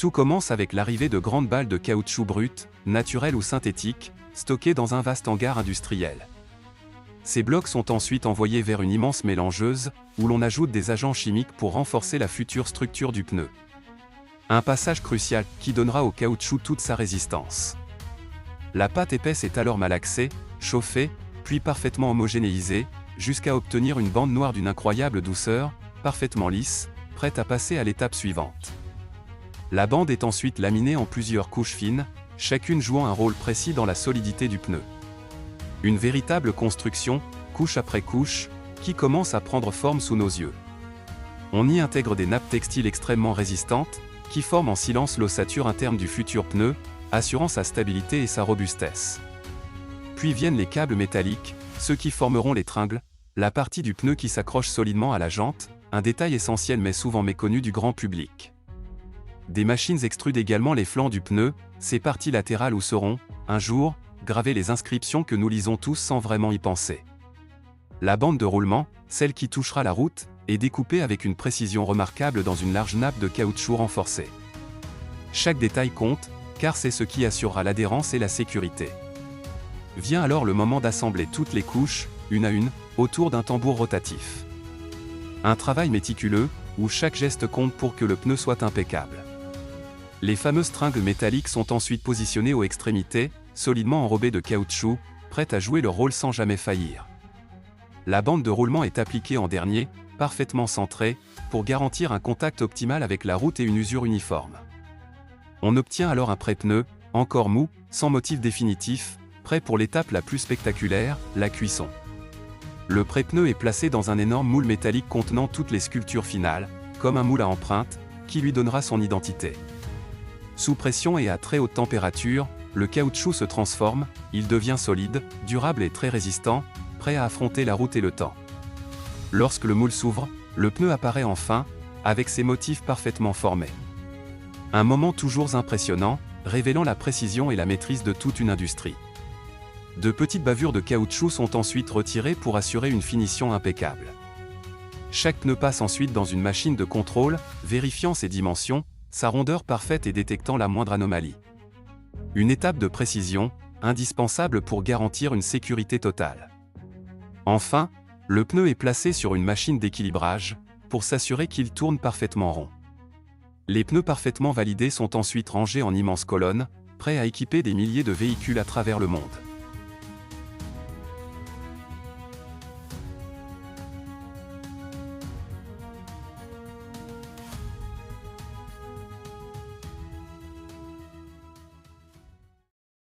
Tout commence avec l'arrivée de grandes balles de caoutchouc brut, naturelles ou synthétiques, stockées dans un vaste hangar industriel. Ces blocs sont ensuite envoyés vers une immense mélangeuse, où l'on ajoute des agents chimiques pour renforcer la future structure du pneu. Un passage crucial qui donnera au caoutchouc toute sa résistance. La pâte épaisse est alors malaxée, chauffée, puis parfaitement homogénéisée, jusqu'à obtenir une bande noire d'une incroyable douceur, parfaitement lisse, prête à passer à l'étape suivante. La bande est ensuite laminée en plusieurs couches fines, chacune jouant un rôle précis dans la solidité du pneu. Une véritable construction, couche après couche, qui commence à prendre forme sous nos yeux. On y intègre des nappes textiles extrêmement résistantes, qui forment en silence l'ossature interne du futur pneu, assurant sa stabilité et sa robustesse. Puis viennent les câbles métalliques, ceux qui formeront les tringles, la partie du pneu qui s'accroche solidement à la jante, un détail essentiel mais souvent méconnu du grand public. Des machines extrudent également les flancs du pneu, ces parties latérales où seront, un jour, gravées les inscriptions que nous lisons tous sans vraiment y penser. La bande de roulement, celle qui touchera la route, est découpée avec une précision remarquable dans une large nappe de caoutchouc renforcée. Chaque détail compte, car c'est ce qui assurera l'adhérence et la sécurité. Vient alors le moment d'assembler toutes les couches, une à une, autour d'un tambour rotatif. Un travail méticuleux, où chaque geste compte pour que le pneu soit impeccable. Les fameuses tringles métalliques sont ensuite positionnées aux extrémités, solidement enrobées de caoutchouc, prêtes à jouer leur rôle sans jamais faillir. La bande de roulement est appliquée en dernier, parfaitement centrée, pour garantir un contact optimal avec la route et une usure uniforme. On obtient alors un pré-pneu, encore mou, sans motif définitif, prêt pour l'étape la plus spectaculaire, la cuisson. Le pré-pneu est placé dans un énorme moule métallique contenant toutes les sculptures finales, comme un moule à empreinte, qui lui donnera son identité. Sous pression et à très haute température, le caoutchouc se transforme, il devient solide, durable et très résistant, prêt à affronter la route et le temps. Lorsque le moule s'ouvre, le pneu apparaît enfin, avec ses motifs parfaitement formés. Un moment toujours impressionnant, révélant la précision et la maîtrise de toute une industrie. De petites bavures de caoutchouc sont ensuite retirées pour assurer une finition impeccable. Chaque pneu passe ensuite dans une machine de contrôle, vérifiant ses dimensions, sa rondeur parfaite et détectant la moindre anomalie. Une étape de précision, indispensable pour garantir une sécurité totale. Enfin, le pneu est placé sur une machine d'équilibrage, pour s'assurer qu'il tourne parfaitement rond. Les pneus parfaitement validés sont ensuite rangés en immenses colonnes, prêts à équiper des milliers de véhicules à travers le monde.